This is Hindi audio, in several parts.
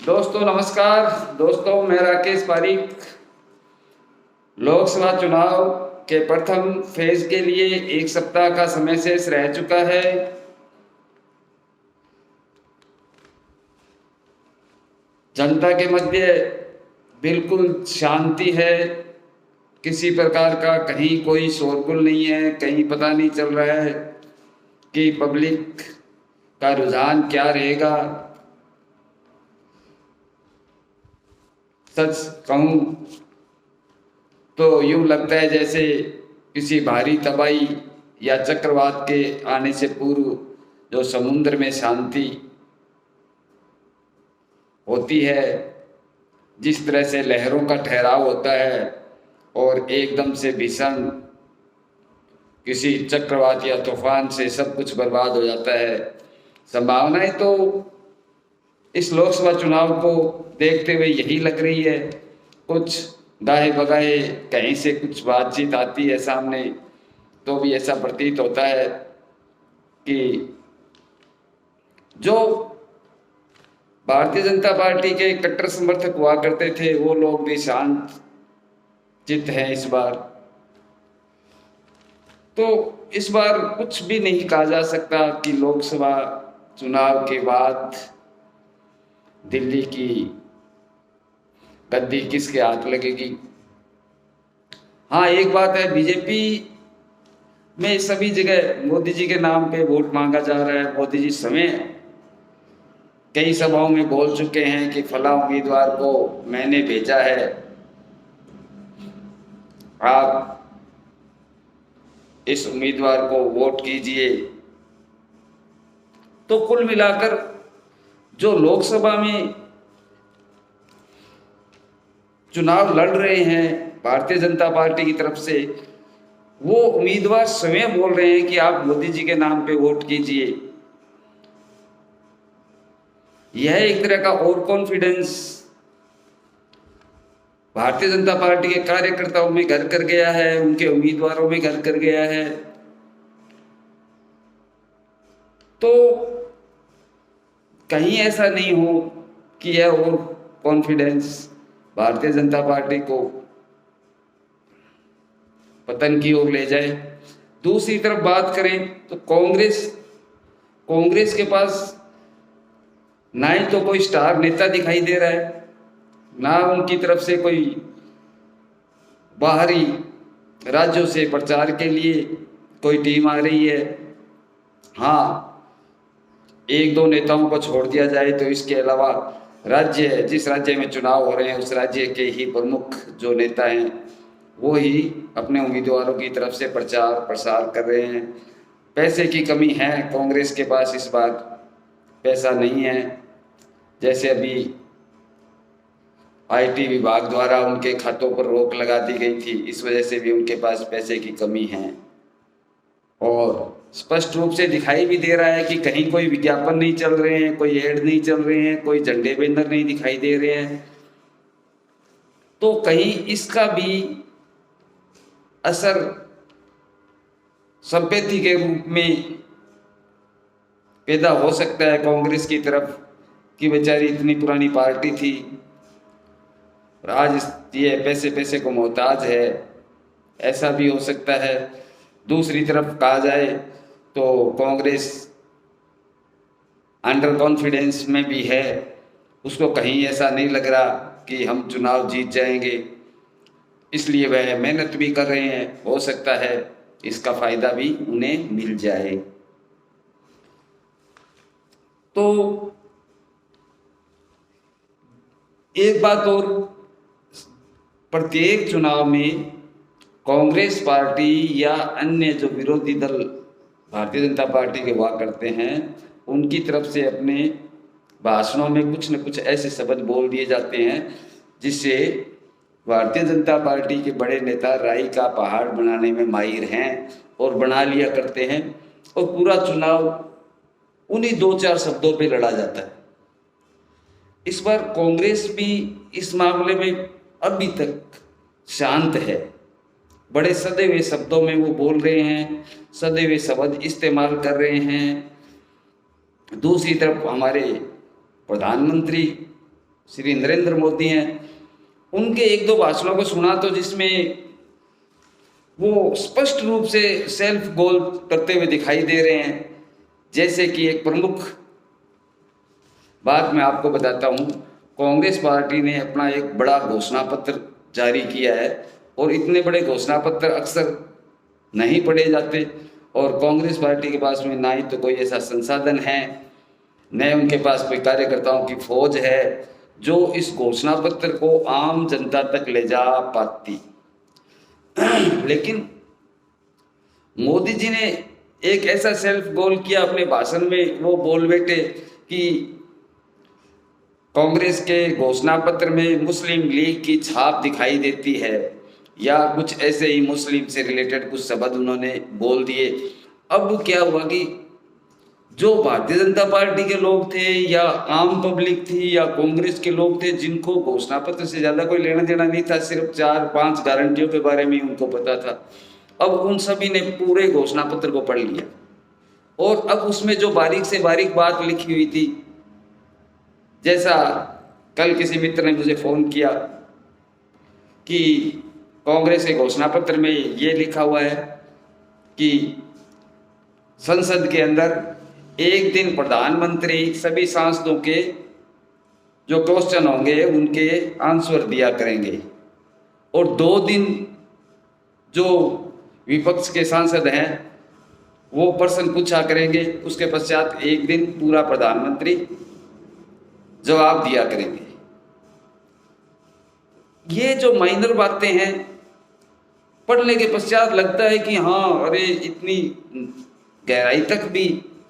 दोस्तों नमस्कार। दोस्तों मैं राकेश पारीक। लोकसभा चुनाव के प्रथम फेज के लिए एक सप्ताह का समय शेष रह चुका है। जनता के मध्य बिल्कुल शांति है, किसी प्रकार का कहीं कोई शोरगुल नहीं है, कहीं पता नहीं चल रहा है कि पब्लिक का रुझान क्या रहेगा। सच कहूं तो यूं लगता है जैसे किसी भारी तबाही या चक्रवात के आने से पूर्व जो समुद्र में शांति होती है, जिस तरह से लहरों का ठहराव होता है और एकदम से भीषण किसी चक्रवात या तूफान से सब कुछ बर्बाद हो जाता है। संभावनाएं तो इस लोकसभा चुनाव को देखते हुए यही लग रही है। कुछ गाहे बगाहे कहीं से कुछ बातचीत आती है सामने तो भी ऐसा प्रतीत होता है कि जो भारतीय जनता पार्टी के कट्टर समर्थक हुआ करते थे वो लोग भी शांत चित्त हैं इस बार। तो इस बार कुछ भी नहीं कहा जा सकता कि लोकसभा चुनाव के बाद दिल्ली की गद्दी किसके हाथ लगेगी। हाँ, एक बात है, बीजेपी में सभी जगह मोदी जी के नाम पे वोट मांगा जा रहा है। मोदी जी समय कई सभाओं में बोल चुके हैं कि फला उम्मीदवार को मैंने भेजा है, आप इस उम्मीदवार को वोट कीजिए। तो कुल मिलाकर जो लोकसभा में चुनाव लड़ रहे हैं भारतीय जनता पार्टी की तरफ से, वो उम्मीदवार स्वयं बोल रहे हैं कि आप मोदी जी के नाम पे वोट कीजिए। यह एक तरह का और कॉन्फिडेंस भारतीय जनता पार्टी के कार्यकर्ताओं में घर कर गया है, उनके उम्मीदवारों में घर कर गया है। तो कहीं ऐसा नहीं हो कि यह और कॉन्फिडेंस भारतीय जनता पार्टी को पतन की ओर ले जाए। दूसरी तरफ बात करें तो कांग्रेस के पास ना ही तो कोई स्टार नेता दिखाई दे रहा है, ना उनकी तरफ से कोई बाहरी राज्यों से प्रचार के लिए कोई टीम आ रही है। हाँ, एक दो नेताओं को छोड़ दिया जाए तो इसके अलावा जिस राज्य में चुनाव हो रहे हैं उस राज्य के ही प्रमुख जो नेता हैं वो ही अपने उम्मीदवारों की तरफ से प्रचार प्रसार कर रहे हैं। पैसे की कमी है, कांग्रेस के पास इस बार पैसा नहीं है। जैसे अभी आईटी विभाग द्वारा उनके खातों पर रोक लगा दी गई थी, इस वजह से भी उनके पास पैसे की कमी है। और स्पष्ट रूप से दिखाई भी दे रहा है कि कहीं कोई विज्ञापन नहीं चल रहे हैं, कोई एड नहीं चल रहे हैं, कोई झंडे बैनर नहीं दिखाई दे रहे हैं। तो कहीं इसका भी असर संपत्ति के रूप में पैदा हो सकता है कांग्रेस की तरफ कि बेचारी इतनी पुरानी पार्टी थी और आज ये पैसे को मोहताज है, ऐसा भी हो सकता है। दूसरी तरफ कहा जाए तो कांग्रेस अंडर कॉन्फिडेंस में भी है, उसको कहीं ऐसा नहीं लग रहा कि हम चुनाव जीत जाएंगे, इसलिए वह मेहनत भी कर रहे हैं। हो सकता है इसका फायदा भी उन्हें मिल जाए। तो एक बात और, प्रत्येक चुनाव में कांग्रेस पार्टी या अन्य जो विरोधी दल भारतीय जनता पार्टी के हुआ करते हैं उनकी तरफ से अपने भाषणों में कुछ न कुछ ऐसे शब्द बोल दिए जाते हैं जिससे भारतीय जनता पार्टी के बड़े नेता राई का पहाड़ बनाने में माहिर हैं और बना लिया करते हैं, और पूरा चुनाव उन्हीं दो चार शब्दों पे लड़ा जाता है। इस बार कांग्रेस भी इस मामले में अभी तक शांत है। बड़े सदे हुए शब्दों में वो बोल रहे हैं, सदे हुए शब्द इस्तेमाल कर रहे हैं। दूसरी तरफ हमारे प्रधानमंत्री श्री नरेंद्र मोदी हैं, उनके एक दो भाषणों को सुना तो जिसमें वो स्पष्ट रूप से सेल्फ गोल करते हुए दिखाई दे रहे हैं। जैसे कि एक प्रमुख बात मैं आपको बताता हूँ, कांग्रेस पार्टी ने अपना एक बड़ा घोषणा पत्र जारी किया है और इतने बड़े घोषणा पत्र अक्सर नहीं पढ़े जाते और कांग्रेस पार्टी के पास में ना ही तो कोई ऐसा संसाधन है, न उनके पास कोई कार्यकर्ताओं की फौज है जो इस घोषणा पत्र को आम जनता तक ले जा पाती। लेकिन मोदी जी ने एक ऐसा सेल्फ गोल किया अपने भाषण में, वो बोल बैठे कि कांग्रेस के घोषणा पत्र में मुस्लिम लीग की छाप दिखाई देती है, या कुछ ऐसे ही मुस्लिम से रिलेटेड कुछ शब्द उन्होंने बोल दिए। अब क्या हुआ कि जो भारतीय जनता पार्टी के लोग थे या आम पब्लिक थी या कांग्रेस के लोग थे जिनको घोषणा पत्र से ज्यादा कोई लेना देना नहीं था, सिर्फ 4-5 गारंटियों के बारे में उनको पता था, अब उन सभी ने पूरे घोषणा पत्र को पढ़ लिया और अब उसमें जो बारीक से बारीक बात लिखी हुई थी, जैसा कल किसी मित्र ने मुझे फोन किया कि कांग्रेस के घोषणा पत्र में ये लिखा हुआ है कि संसद के अंदर एक दिन प्रधानमंत्री सभी सांसदों के जो क्वेश्चन होंगे उनके आंसर दिया करेंगे और 2 दिन जो विपक्ष के सांसद हैं वो प्रश्न पूछा करेंगे, उसके पश्चात एक दिन पूरा प्रधानमंत्री जवाब दिया करेंगे। ये जो माइनर बातें हैं पढ़ने के पश्चात लगता है कि हाँ, अरे इतनी गहराई तक भी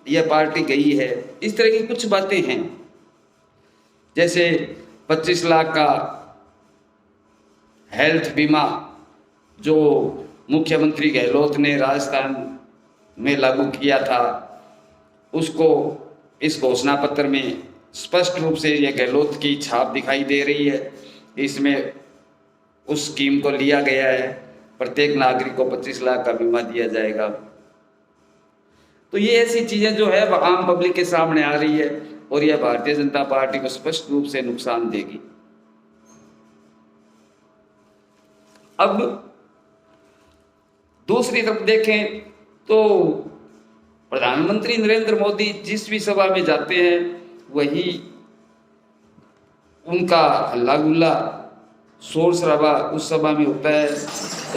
यह पार्टी गई है। इस तरह की कुछ बातें हैं, जैसे 25 लाख का हेल्थ बीमा जो मुख्यमंत्री गहलोत ने राजस्थान में लागू किया था, उसको इस घोषणा पत्र में स्पष्ट रूप से यह गहलोत की छाप दिखाई दे रही है। इसमें उस स्कीम को लिया गया है, प्रत्येक नागरिक को 25 लाख का बीमा दिया जाएगा। तो ये ऐसी चीजें जो है वह आम पब्लिक के सामने आ रही है और यह भारतीय जनता पार्टी को स्पष्ट रूप से नुकसान देगी। अब दूसरी तरफ देखें तो प्रधानमंत्री नरेंद्र मोदी जिस भी सभा में जाते हैं वही उनका हल्ला गुल्ला शोर शराबा उस सभा में होता है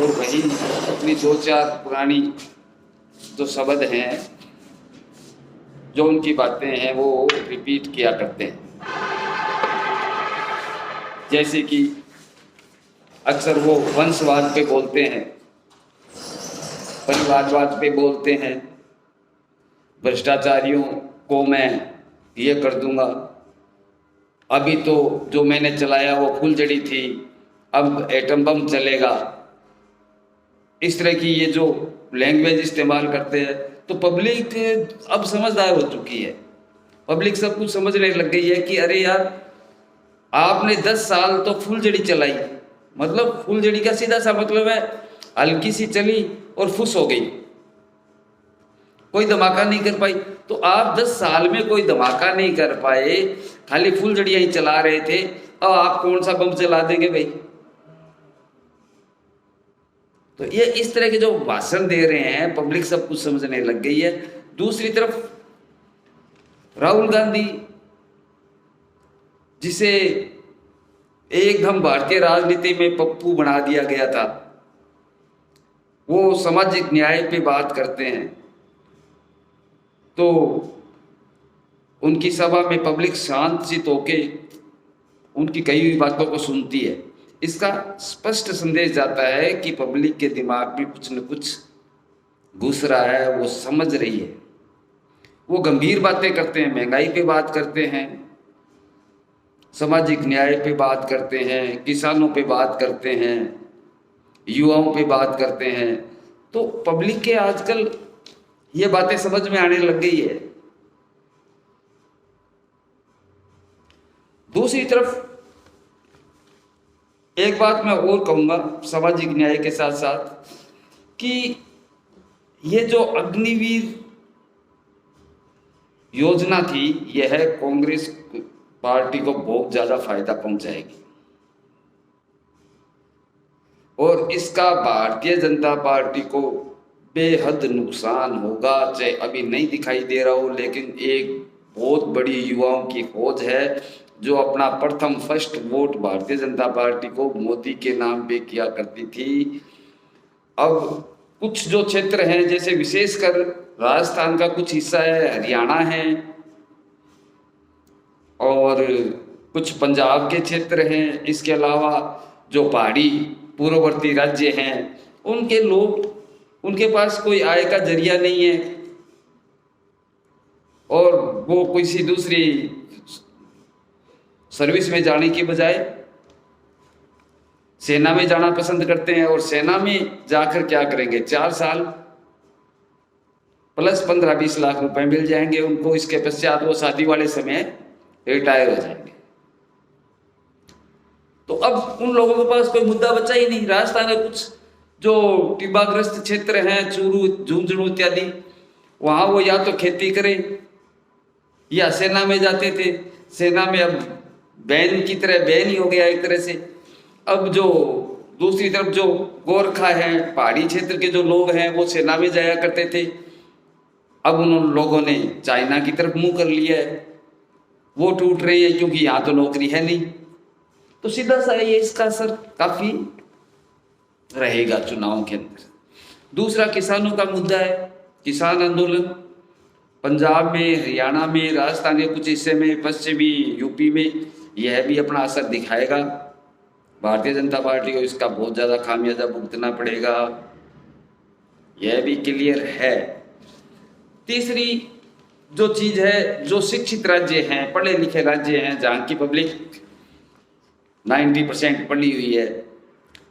और वही अपनी 2-4 पुरानी जो शब्द हैं, जो उनकी बातें हैं, वो रिपीट किया करते हैं। जैसे कि अक्सर वो वंशवाद पे बोलते हैं, परिवारवाद पे बोलते हैं, भ्रष्टाचारियों को मैं ये कर दूंगा, अभी तो जो मैंने चलाया वो फुलझड़ी थी, अब एटम बम चलेगा। इस तरह की ये जो लैंग्वेज इस्तेमाल करते हैं तो पब्लिक अब समझदार हो चुकी है। पब्लिक सब कुछ समझने लग गई है कि अरे यार, आपने 10 साल तो फुलझड़ी चलाई, मतलब फुलझड़ी का सीधा सा मतलब है हल्की सी चली और फुस हो गई, कोई धमाका नहीं कर पाई। तो आप 10 साल में कोई धमाका नहीं कर पाए, खाली फुलझड़ियां ही चला रहे थे, अब आप कौन सा बम चला देंगे भाई। तो ये इस तरह के जो भाषण दे रहे हैं पब्लिक सब कुछ समझने लग गई है। दूसरी तरफ राहुल गांधी, जिसे एकदम भारतीय राजनीति में पप्पू बना दिया गया था, वो सामाजिक न्याय पे बात करते हैं तो उनकी सभा में पब्लिक शांतचित्त होके उनकी कही हुई बातों को सुनती है। इसका स्पष्ट संदेश जाता है कि पब्लिक के दिमाग में कुछ न कुछ घुस रहा है, वो समझ रही है। वो गंभीर बातें करते हैं, महंगाई पे बात करते हैं, सामाजिक न्याय पे बात करते हैं, किसानों पे बात करते हैं, युवाओं पे बात करते हैं। तो पब्लिक के आजकल ये बातें समझ में आने लग गई है। दूसरी तरफ एक बात मैं और कहूंगा सामाजिक न्याय के साथ साथ कि ये जो अग्निवीर योजना थी, यह कांग्रेस पार्टी को बहुत ज्यादा फायदा पहुंचाएगी और इसका भारतीय जनता पार्टी को बेहद नुकसान होगा। चाहे अभी नहीं दिखाई दे रहा हो, लेकिन एक बहुत बड़ी युवाओं की खोज है जो अपना प्रथम first vote Bharatiya Janata party को मोदी के नाम पे किया करती थी। अब कुछ जो क्षेत्र हैं, जैसे विशेषकर राजस्थान का कुछ हिस्सा है, हरियाणा है और कुछ पंजाब के क्षेत्र हैं, इसके अलावा जो पहाड़ी पूर्ववर्ती राज्य हैं, उनके लोग, उनके पास कोई आय का जरिया नहीं है और वो किसी दूसरी सर्विस में जाने के बजाय सेना में जाना पसंद करते हैं और सेना में जाकर क्या करेंगे, 4 साल प्लस 15-20 लाख रुपए मिल जाएंगे उनको। इसके पश्चात वो शादी वाले समय रिटायर हो जाएंगे। तो अब उन लोगों के पास कोई मुद्दा बचा ही नहीं। राजस्थान में कुछ जो टिब्बाग्रस्त क्षेत्र हैं, चूरू, झुंझुनू इत्यादि, वहां वो या तो खेती करें या सेना में जाते थे। सेना में अब बैन की तरह बैन ही हो गया एक तरह से। अब जो दूसरी तरफ जो गोरखा है, पहाड़ी क्षेत्र के जो लोग हैं, वो सेना में जाया करते थे। अब उन लोगों ने चाइना की तरफ मुंह कर लिया है, वो टूट रही है क्योंकि यहाँ तो नौकरी है नहीं। तो सीधा सा ये इसका असर काफी रहेगा चुनावों के अंदर। दूसरा किसानों का मुद्दा है, किसान आंदोलन पंजाब में, हरियाणा में, राजस्थान के कुछ हिस्से में, पश्चिमी यूपी में यह भी अपना असर दिखाएगा। भारतीय जनता पार्टी को इसका बहुत ज़्यादा खामियाजा भुगतना पड़ेगा, यह भी क्लियर है। तीसरी जो चीज़ है, जो शिक्षित राज्य हैं, पढ़े लिखे राज्य हैं, जहाँ की पब्लिक 90% पढ़ी हुई है,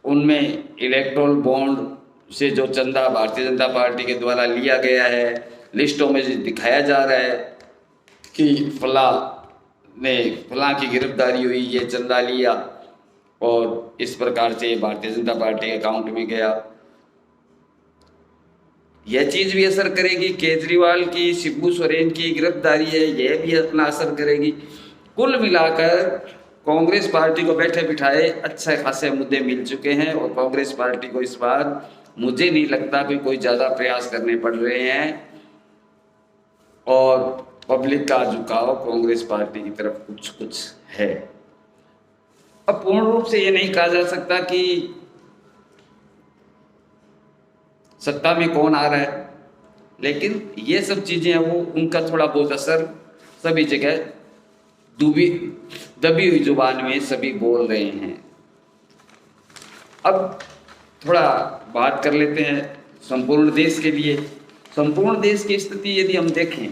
उनमें इलेक्टोरल बॉन्ड से जो चंदा भारतीय जनता पार्टी के द्वारा लिया गया है, लिस्टों में दिखाया जा रहा है कि फलां की गिरफ्तारी हुई, ये चंदा लिया और इस प्रकार से भारतीय जनता पार्टी के अकाउंट में गया। यह चीज भी असर करेगी। केजरीवाल की, शिबू सोरेन की गिरफ्तारी है, यह भी अपना असर करेगी। कुल मिलाकर कांग्रेस पार्टी को बैठे बिठाए अच्छे खासे मुद्दे मिल चुके हैं और कांग्रेस पार्टी को इस बार मुझे नहीं लगता कि कोई ज्यादा प्रयास करने पड़ रहे हैं और पब्लिक का झुकाव कांग्रेस पार्टी की तरफ कुछ कुछ है। अब पूर्ण रूप से ये नहीं कहा जा सकता कि सत्ता में कौन आ रहा है, लेकिन ये सब चीजें हैं वो उनका थोड़ा बहुत असर सभी जगह दबी हुई जुबान में सभी बोल रहे हैं। अब थोड़ा बात कर लेते हैं संपूर्ण देश के लिए। संपूर्ण देश की स्थिति यदि हम देखें,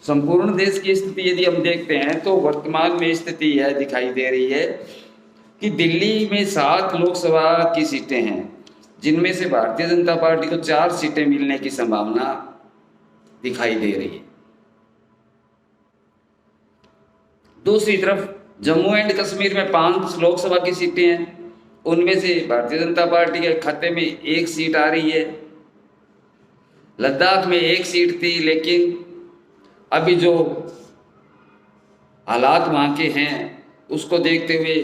संपूर्ण देश की स्थिति यदि हम देखते हैं तो वर्तमान में स्थिति यह दिखाई दे रही है कि दिल्ली में 7 लोकसभा की सीटें हैं, जिनमें से भारतीय जनता पार्टी को 4 सीटें मिलने की संभावना दिखाई दे रही है। दूसरी तरफ जम्मू एंड कश्मीर में 5 लोकसभा की सीटें हैं, उनमें से भारतीय जनता पार्टी के खाते में 1 सीट आ रही है। लद्दाख में 1 सीट थी, लेकिन अभी जो हालात वहाँ के हैं उसको देखते हुए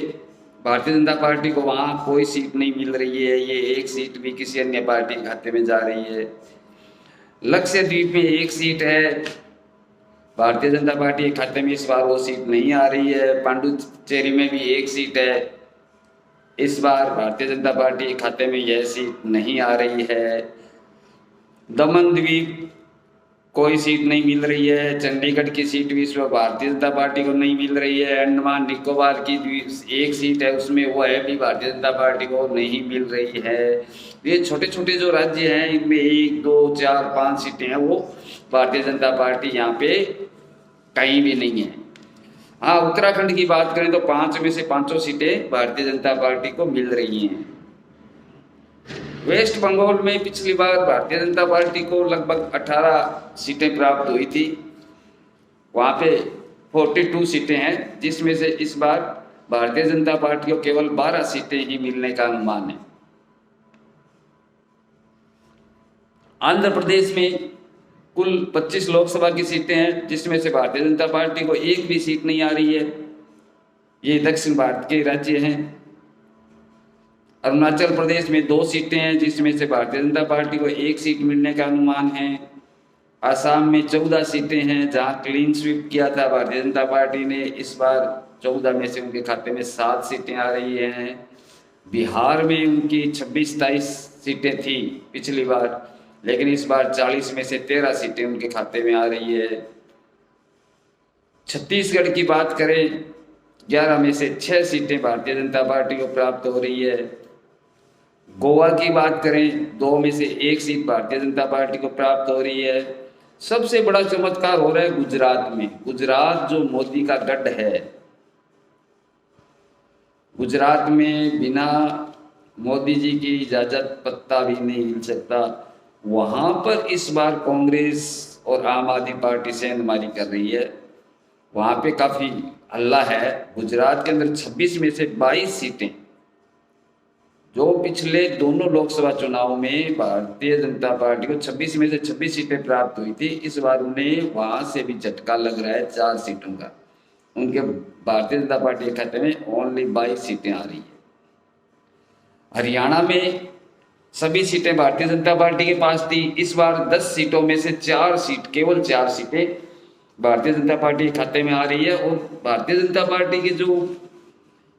भारतीय जनता पार्टी को वहाँ कोई सीट नहीं मिल रही है। ये 1 सीट भी किसी अन्य पार्टी के खाते में जा रही है। लक्षद्वीप में 1 सीट है, भारतीय जनता पार्टी के खाते में इस बार वो सीट नहीं आ रही है। पांडुचेरी में भी 1 सीट है, इस बार भारतीय जनता पार्टी के खाते में यह सीट नहीं आ रही है। दमन द्वीप कोई सीट नहीं मिल रही है। चंडीगढ़ की सीट भी इस बार भारतीय जनता पार्टी को नहीं मिल रही है। अंडमान निकोबार की 1 सीट है, उसमें वो है भी भारतीय जनता पार्टी को नहीं मिल रही है। ये छोटे छोटे जो राज्य हैं इनमें 1, 2, 4, 5 सीटें हैं, वो भारतीय जनता पार्टी यहाँ पे कहीं भी नहीं है। हाँ, उत्तराखंड की बात करें तो 5 में से 5 सीटें भारतीय जनता पार्टी को मिल रही हैं। वेस्ट बंगाल में पिछली बार भारतीय जनता पार्टी को लगभग 18 सीटें प्राप्त हुई थी, वहाँ पे 42 सीटें हैं, जिसमें से इस बार भारतीय जनता पार्टी को केवल 12 सीटें ही मिलने का अनुमान है। आंध्र प्रदेश में कुल 25 लोकसभा की सीटें हैं, जिसमें से भारतीय जनता पार्टी को एक भी सीट नहीं आ रही है। ये दक्षिण भारत के राज्य हैं। अरुणाचल प्रदेश में 2 सीटें हैं, जिसमें से भारतीय जनता पार्टी को 1 सीट मिलने का अनुमान है। आसाम में 14 सीटें हैं, जहां क्लीन स्वीप किया था भारतीय जनता पार्टी ने। इस बार 14 में से उनके खाते में 7 सीटें आ रही हैं। बिहार में उनकी 26-27 सीटें थी पिछली बार, लेकिन इस बार 40 में से 13 सीटें उनके खाते में आ रही है। छत्तीसगढ़ की बात करें, 11 में से 6 सीटें भारतीय जनता पार्टी को प्राप्त हो रही है। गोवा की बात करें, 2 में से 1 सीट भारतीय जनता पार्टी को प्राप्त हो रही है। सबसे बड़ा चमत्कार हो रहा है गुजरात में। गुजरात जो मोदी का गढ़ है, गुजरात में बिना मोदी जी की इजाजत पत्ता भी नहीं हिल सकता। वहां पर इस बार कांग्रेस और आम आदमी पार्टी सेंधमारी कर रही है। वहां पे काफी हल्ला है। गुजरात के अंदर 26 में से 22 सीटें, जो पिछले दोनों लोकसभा चुनाव में भारतीय जनता पार्टी को 26 में से 26 सीटें प्राप्त हुई थी, इस बार उन्हें वहां से भी झटका लग रहा है 4 सीटों का। उनके भारतीय जनता पार्टी के खाते में ओनली 22 सीटें आ रही है। हरियाणा में सभी सीटें भारतीय जनता पार्टी के पास थी। इस बार 10 सीटों में से 4 सीट, केवल 4 सीटें भारतीय जनता पार्टी के खाते में आ रही है। और भारतीय जनता पार्टी के जो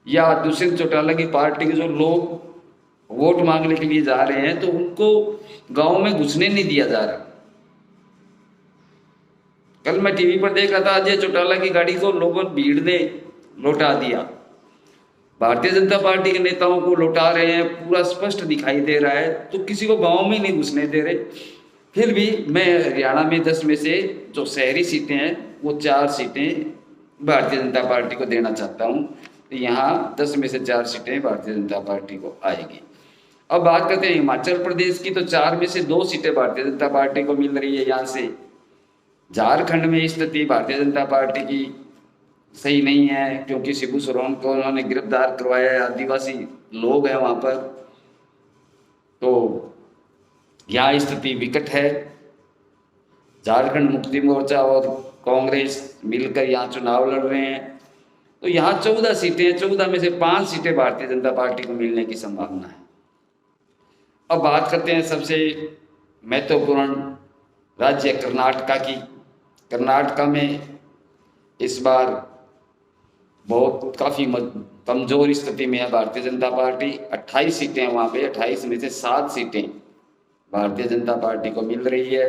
या दुष्यंत चौटाला की पार्टी के जो लोग वोट मांगने के लिए जा रहे हैं, तो उनको गांव में घुसने नहीं दिया जा रहा। कल मैं टीवी पर देख रहा था, अजय चौटाला की गाड़ी को लोगों भीड़ ने लौटा दिया। भारतीय जनता पार्टी के नेताओं को लौटा रहे हैं, पूरा स्पष्ट दिखाई दे रहा है। तो किसी को गांव में नहीं घुसने दे रहे। फिर भी मैं हरियाणा में 10 में से जो शहरी सीटें हैं, वो 4 सीटें भारतीय जनता पार्टी को देना चाहता हूँ। तो यहाँ 10 में से 4 सीटें भारतीय जनता पार्टी को आएगी। अब बात करते हैं हिमाचल प्रदेश की, तो 4 में से 2 सीटें भारतीय जनता पार्टी को मिल रही है यहाँ से। झारखंड में स्थिति भारतीय जनता पार्टी की सही नहीं है, क्योंकि शिबू सोरेन को उन्होंने गिरफ्तार करवाया है। आदिवासी लोग हैं वहां पर, तो यहाँ स्थिति विकट है। झारखंड मुक्ति मोर्चा और कांग्रेस मिलकर यहाँ चुनाव लड़ रहे हैं। तो यहाँ 14 सीटें हैं, 14 में से 5 सीटें भारतीय जनता पार्टी को मिलने की संभावना है। अब बात करते हैं सबसे महत्वपूर्ण राज्य कर्नाटका की। कर्नाटका में इस बार बहुत काफ़ी कमज़ोर स्थिति में है भारतीय जनता पार्टी। 28 सीटें हैं वहाँ पे, 28 में से 7 सीटें भारतीय जनता पार्टी को मिल रही है।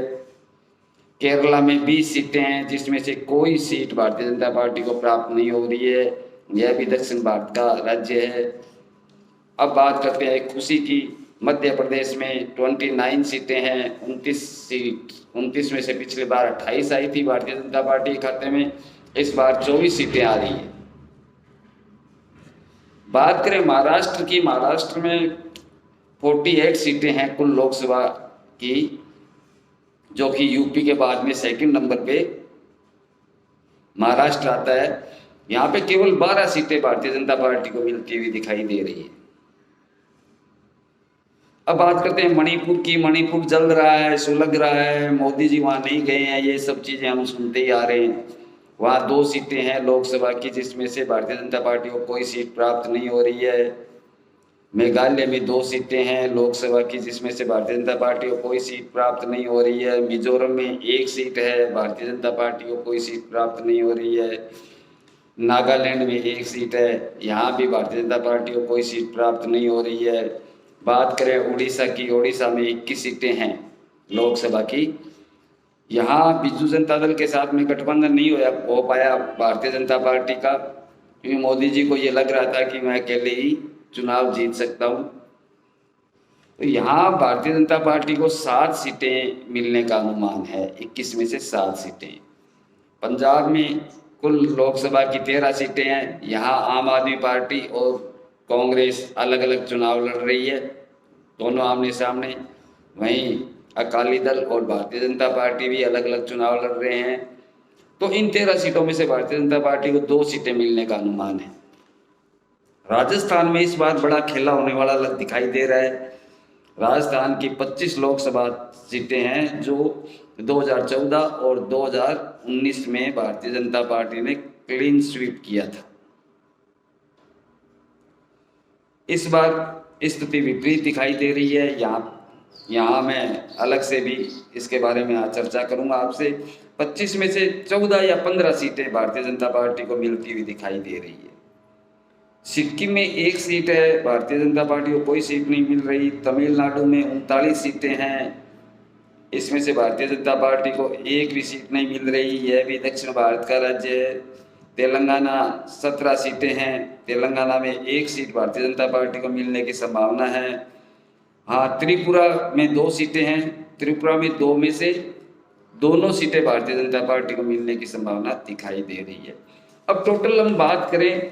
केरला में 20 सीटें हैं, जिसमें से कोई सीट भारतीय जनता पार्टी को प्राप्त नहीं हो रही है। यह भी दक्षिण भारत का राज्य है। अब बात करते हैं खुशी की। मध्य प्रदेश में 29 सीटें हैं, 29 में से पिछली बार 28 आई थी भारतीय जनता पार्टी के खाते में। इस बार 24 सीटें आ रही है। बात करें महाराष्ट्र की, महाराष्ट्र में 48 सीटें हैं कुल लोकसभा की, जो कि यूपी के बाद में सेकंड नंबर पे महाराष्ट्र आता है। यहाँ पे केवल 12 सीटें भारतीय जनता पार्टी को मिलती हुई दिखाई दे रही है। अब बात करते हैं मणिपुर की। मणिपुर जल रहा है, सुलग रहा है, मोदी जी वहाँ नहीं गए हैं, ये सब चीज़ें हम सुनते ही आ रहे हैं। वहाँ 2 सीटें हैं लोकसभा की, जिसमें से भारतीय जनता पार्टी को कोई सीट प्राप्त नहीं हो रही है। मेघालय में 2 सीटें हैं लोकसभा की, जिसमें से भारतीय जनता पार्टी को कोई सीट प्राप्त नहीं हो रही है। मिजोरम में 1 सीट है, भारतीय जनता पार्टी को कोई सीट प्राप्त नहीं हो रही है। नागालैंड में 1 सीट है, यहाँ भी भारतीय जनता पार्टी को कोई सीट प्राप्त नहीं हो रही है। बात करें उड़ीसा की, उड़ीसा में 21 सीटें हैं लोकसभा की। यहाँ बिजू जनता दल के साथ में गठबंधन नहीं हो पाया भारतीय जनता पार्टी का, क्योंकि मोदी जी को ये लग रहा था कि मैं अकेले ही चुनाव जीत सकता हूँ। तो यहाँ भारतीय जनता पार्टी को 7 सीटें मिलने का अनुमान है, 21 में से 7 सीटें। पंजाब में कुल लोकसभा की 13 सीटें हैं। यहाँ आम आदमी पार्टी और कांग्रेस अलग अलग चुनाव लड़ रही है, दोनों आमने सामने। वहीं अकाली दल और भारतीय जनता पार्टी भी अलग अलग चुनाव लड़ रहे हैं। तो इन 13 सीटों में से भारतीय जनता पार्टी को 2 सीटें मिलने का अनुमान है। राजस्थान में इस बार बड़ा खेला होने वाला दिखाई दे रहा है। राजस्थान की 25 लोकसभा सीटें हैं जो 2014 और 2019 में भारतीय जनता पार्टी ने क्लीन स्वीप किया था। इस बार स्थिति विपरीत दिखाई दे रही है। यहाँ मैं अलग से भी इसके बारे में आज चर्चा करूंगा आपसे। 25 में से 14 या 15 सीटें भारतीय जनता पार्टी को मिलती हुई दिखाई दे रही है। सिक्किम में 1 सीट है, भारतीय जनता पार्टी को कोई सीट नहीं मिल रही। तमिलनाडु में 39 सीटें हैं, इसमें से भारतीय जनता पार्टी को एक भी सीट नहीं मिल रही, यह भी दक्षिण भारत का राज्य है। तेलंगाना 17 सीटें हैं, तेलंगाना में 1 सीट भारतीय जनता पार्टी को मिलने की संभावना है। हाँ, त्रिपुरा में 2 सीटें हैं, त्रिपुरा में 2 में से दोनों सीटें भारतीय जनता पार्टी को मिलने की संभावना दिखाई दे रही है। अब टोटल हम बात करें,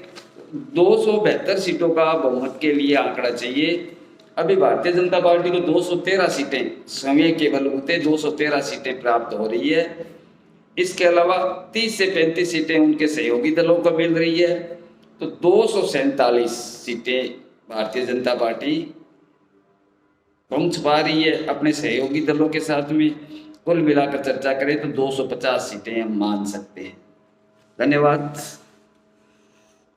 272 सीटों का बहुमत के लिए आंकड़ा चाहिए। अभी भारतीय जनता पार्टी को 213 सीटें स्वयं के बलबूते 213 सीटें प्राप्त हो रही है। इसके अलावा 30 से 35 सीटें उनके सहयोगी दलों को मिल रही है, तो 247 सीटें भारतीय जनता पार्टी पहुंच पा रही है अपने सहयोगी दलों के साथ में। कुल मिलाकर चर्चा करें तो 250 सीटें हम मान सकते हैं। धन्यवाद।